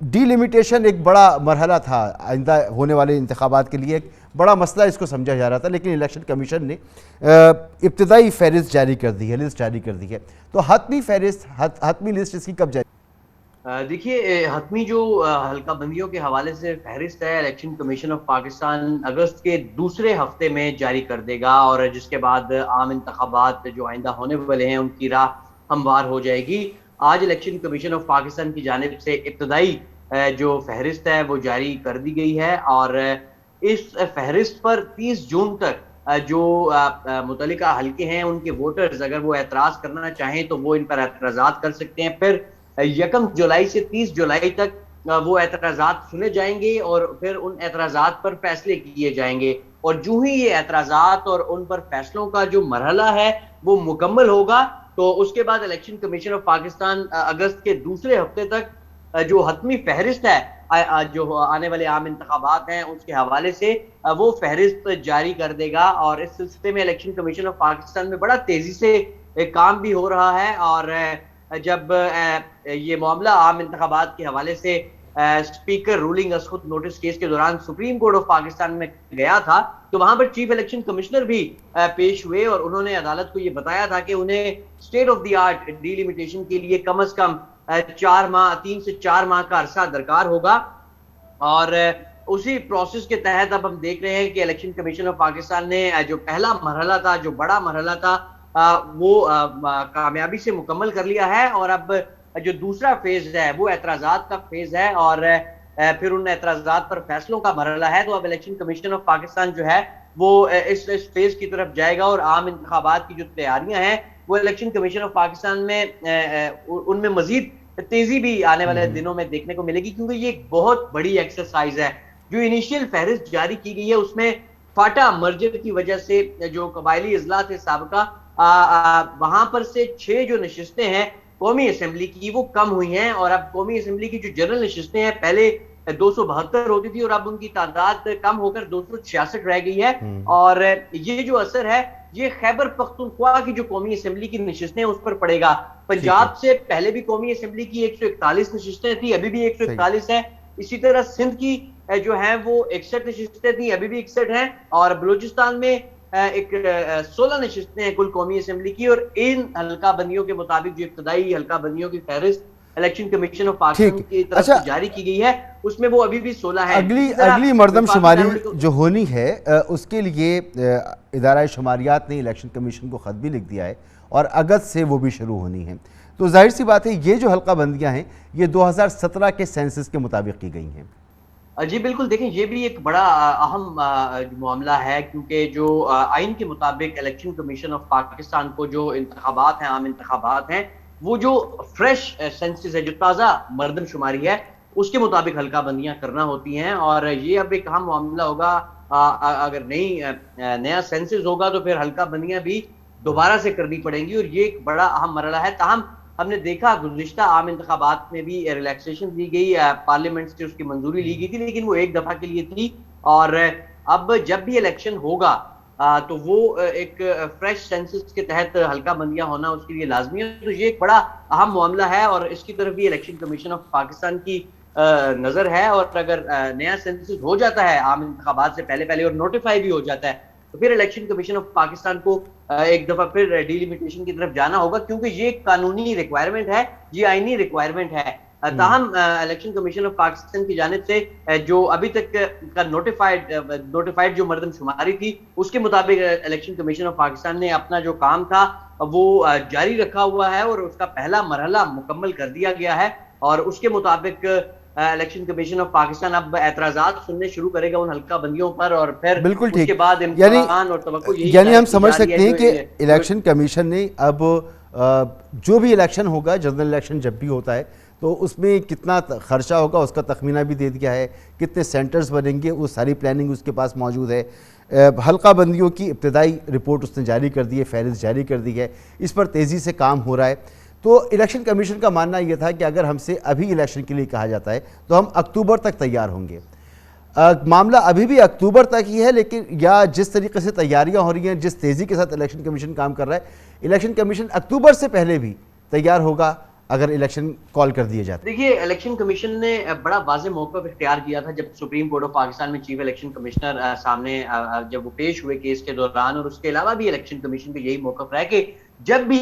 Delimitation एक बड़ा मरहला था आइंदा होने वाले इंतखाबात के लिए, एक बड़ा मसला इसको समझा जा रहा था, लेकिन इलेक्शन कमीशन ने इब्तदाई फहरिस्त जारी कर दी है, लिस्ट जारी कर दी है। तो हतमी फहरिस्त, हतमी लिस्ट इसकी कब जारी? देखिए, हतमी जो हल्का बंदियों के हवाले से फहरिस्त है, इलेक्शन कमीशन ऑफ पाकिस्तान अगस्त के दूसरे हफ्ते में जारी कर देगा, और जिसके बाद आम इंतखाबात जो आइंदा होने वाले हैं उनकी राह हमवार हो जाएगी। आज इलेक्शन कमीशन ऑफ पाकिस्तान की जानिब से इब्तदाई जो फहरिस्त है वो जारी कर दी गई है, और इस फहरिस्त पर 30 जून तक जो मुतल्लिका हल्के हैं उनके वोटर्स अगर वो एतराज़ करना चाहें तो वो इन पर एतराज़ात कर सकते हैं। फिर 1 जुलाई से 30 जुलाई तक वो एतराज़ात सुने जाएंगे और फिर उन एतराज़ात पर फैसले किए जाएंगे, और जो ही ये एतराज़ात और उन पर फैसलों का जो मरहला है वो मुकम्मल होगा तो उसके बाद इलेक्शन कमीशन ऑफ पाकिस्तान अगस्त के दूसरे हफ्ते तक जो हतमी फहरिस्त है जो आने वाले आम इंतखाबात हैं उसके हवाले से वो फहरिस्त जारी कर देगा। और इस सिलसिले में इलेक्शन कमीशन ऑफ पाकिस्तान में बड़ा तेजी से काम भी हो रहा है, और जब ये मामला आम इंतखाबात के हवाले से स्पीकर रूलिंग असखुद नोटिस केस के दौरान सुप्रीम कोर्ट ऑफ पाकिस्तान में गया था तो वहां पर चीफ इलेक्शन कमिश्नर भी पेश हुए, और उन्होंने अदालत को ये बताया था कि उन्हें state of the art delimitation के लिए कम अज कम 3 से 4 माह का अरसा दरकार होगा। और उसी प्रोसेस के तहत अब हम देख रहे हैं कि इलेक्शन कमीशन ऑफ पाकिस्तान ने जो पहला मरहला था, जो बड़ा मरहला था, वो कामयाबी से मुकम्मल कर लिया है, और अब जो दूसरा फेज है वो एतराज़ात का फेज है, और फिर उन एतराज़ात पर फैसलों का मरहला है। तो अब इलेक्शन कमीशन ऑफ पाकिस्तान जो है वो इस फेज की तरफ जाएगा, और आम इंतखाबात की जो तैयारियां हैं वो इलेक्शन कमीशन ऑफ पाकिस्तान में उनमें मजीद तेजी भी आने वाले दिनों में देखने को मिलेगी, क्योंकि ये एक बहुत बड़ी एक्सरसाइज है। जो इनिशियल फहरिस्त जारी की गई है उसमें फाटा मर्जर की वजह से जो कबायली अजला थे साबका, वहां पर से 6 जो नशिस्तें हैं कौमी असेंबली की वो कम हुई हैं, और अब कौमी असेंबली की जो जनरल नशिस्तें हैं पहले 272 होती थी और अब उनकी तादाद कम होकर 266 रह गई है। और ये जो असर है ये खैबर पख्तूनख्वा की जो कौमी असेंबली की नशिस्तें उस पर पड़ेगा। पंजाब से पहले भी कौमी असेंबली की 141 नशिस्तें थी, अभी भी 141 है। इसी तरह सिंध की जो है वो 61 नशिस्तें थी, अभी भी 61 हैं, और बलूचिस्तान में एक 16 नशिस्तें हैं कुल कौमी असेंबली की। और इन हल्का बंदियों के मुताबिक जो इब्तदाई हल्का बंदियों की फहरिस्त इलेक्शन कमीशन ऑफ पाकिस्तान की तरफ से जारी की गई है उसमें वो अभी भी 16 है। अगली मरदमशुमारी जो होनी है उसके लिए इदारा शुमारियात ने इलेक्शन कमीशन को ख़त भी लिख दिया है, और अगस्त से वो भी शुरू होनी है। तो जाहिर सी बात है ये जो हल्का बंदियाँ हैं ये 2017 के सेंसस के मुताबिक की गई हैं। जी बिल्कुल, देखें ये भी एक बड़ा अहम मामला है, क्योंकि जो आइन के मुताबिक इलेक्शन कमीशन ऑफ पाकिस्तान को जो इंतखाबात हैं, आम इंतखाबात हैं, वो जो फ्रेश सेंसस है, जो ताज़ा मरदमशुमारी है उसके मुताबिक हल्का बंदियां करना होती हैं। और ये अब एक अहम मामला होगा, अगर नया सेंसस होगा तो फिर हल्का बंदियां भी दोबारा से करनी पड़ेंगी, और ये एक बड़ा अहम मरहला है। ताहम हमने देखा गुज़िश्ता आम इंतखाबात में भी रिलैक्सेशन दी गई, पार्लियामेंट से उसकी मंजूरी ली गई थी, लेकिन वो एक दफ़ा के लिए थी, और अब जब भी इलेक्शन होगा तो वो एक फ्रेश सेंसस के तहत हल्का बंदियां होना उसके लिए लाजमी है। तो ये एक बड़ा अहम मामला है, और इसकी तरफ भी इलेक्शन कमीशन ऑफ पाकिस्तान की नज़र है। और अगर नया सेंसस हो जाता है आम इंतखाबात से पहले पहले और नोटिफाई भी हो जाता है तो फिर इलेक्शन कमीशन ऑफ पाकिस्तान को एक दफा फिर डीलिमिटेशन की तरफ जाना होगा, क्योंकि ये कानूनी रिक्वायरमेंट है, ये आईनी रिक्वायरमेंट है। ताहम इलेक्शन कमीशन ऑफ पाकिस्तान की जानिब से जो अभी तक का नोटिफाइड जो मरदमशुमारी थी उसके मुताबिक इलेक्शन कमीशन ऑफ पाकिस्तान ने अपना जो काम था वो जारी रखा हुआ है, और उसका पहला मरहला मुकम्मल कर दिया गया है। और उसके मुताबिक इलेक्शन कमीशन ऑफ पाकिस्तान अब एतराज़ात सुनने शुरू करेगा उन हल्का बंदियों पर, और फिर बिल्कुल उसके ठीक, बाद इम्तिहान और तवक्को यानी हम समझ सकते हैं कि इलेक्शन कमीशन ने अब जो भी इलेक्शन होगा, जनरल इलेक्शन जब भी होता है तो उसमें कितना खर्चा होगा उसका तखमीना भी दे दिया है, कितने सेंटर्स बनेंगे वो सारी प्लानिंग उसके पास मौजूद है। हल्का बंदियों की इब्तदाई रिपोर्ट उसने जारी कर दी है, फहरिस्त जारी कर दी है, इस पर तेज़ी से काम हो रहा है। तो इलेक्शन कमीशन का मानना यह था कि अगर हमसे अभी इलेक्शन के लिए कहा जाता है तो हम अक्टूबर तक तैयार होंगे। मामला अभी भी अक्टूबर तक ही है, लेकिन या जिस तरीके से तैयारियां हो रही हैं, जिस तेज़ी के साथ इलेक्शन कमीशन काम कर रहा है, इलेक्शन कमीशन अक्टूबर से पहले भी तैयार होगा अगर इलेक्शन कॉल कर दिए जाते। देखिए, इलेक्शन कमीशन ने बड़ा वाज़ेह मौक़िफ़ इख्तियार किया था जब सुप्रीम कोर्ट ऑफ पाकिस्तान में चीफ इलेक्शन कमिश्नर सामने जब वो पेश हुए केस के दौरान, और उसके अलावा भी इलेक्शन कमीशन का यही मौक़िफ़ रहा है कि जब भी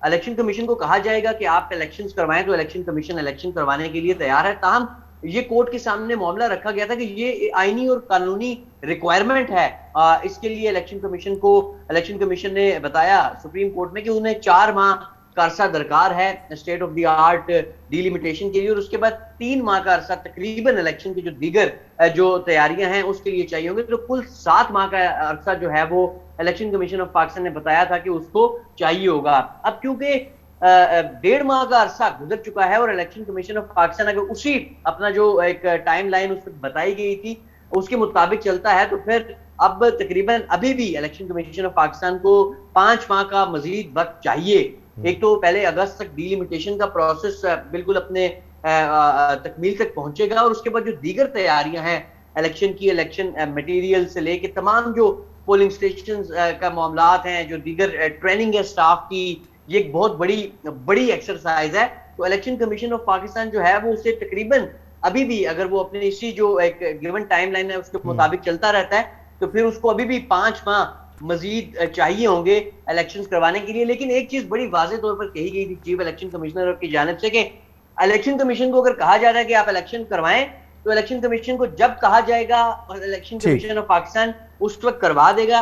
इलेक्शन कमीशन को कहा जाएगा कि आप इलेक्शंस करवाएं, तो इलेक्शन कमीशन इलेक्शन करवाने के लिए तैयार है। ताहम ये कोर्ट के सामने मामला रखा गया था कि ये आईनी और कानूनी रिक्वायरमेंट है। इसके लिए इलेक्शन कमीशन ने बताया सुप्रीम कोर्ट में कि उन्हें 4 माह का अरसा दरकार है state of the art delimitation के लिए, और उसके बाद 3 माह का अरसा तकरीबन इलेक्शन की जो दीगर जो तैयारियां हैं उसके लिए चाहिए होंगे। तो कुल 7 माह का अरसा जो है वो इलेक्शन कमीशन ऑफ पाकिस्तान ने बताया था कि उसको चाहिए होगा। अब क्योंकि 1.5 माह का अरसा गुजर चुका है और इलेक्शन कमीशन ऑफ पाकिस्तान अगर उसी अपना जो एक टाइम लाइन उस पर बताई गई थी उसके मुताबिक चलता है, तो फिर अब तकरीबन अभी भी इलेक्शन कमीशन ऑफ पाकिस्तान को 5 माह का मजीद वक्त चाहिए। एक तो पहले अगस्त तक डिलिमिटेशन का प्रोसेस बिल्कुल अपने तकमील तक पहुंचेगा, और उसके बाद जो दीगर तैयारियां हैं इलेक्शन की, इलेक्शन मटेरियल से लेके तमाम जो पोलिंग स्टेशन का मामलात हैं, जो दीगर ट्रेनिंग है स्टाफ की, ये एक बहुत बड़ी एक्सरसाइज है। तो इलेक्शन कमीशन ऑफ पाकिस्तान जो है वो उसे तकरीबन अभी भी अगर वो अपने इसी जो एक गिवन टाइम लाइन है उसके मुताबिक चलता रहता है, तो फिर उसको अभी भी 5 माह मजीद चाहिए होंगे इलेक्शंस करवाने के लिए। लेकिन एक चीज बड़ी वाज़ेह तौर पर कही गई थी चीफ इलेक्शन कमिश्नर की जानिब से कि इलेक्शन कमीशन को अगर कहा जा रहा है कि आप इलेक्शन करवाएं, तो इलेक्शन कमीशन को जब कहा जाएगा इलेक्शन कमीशन ऑफ पाकिस्तान उस वक्त करवा देगा।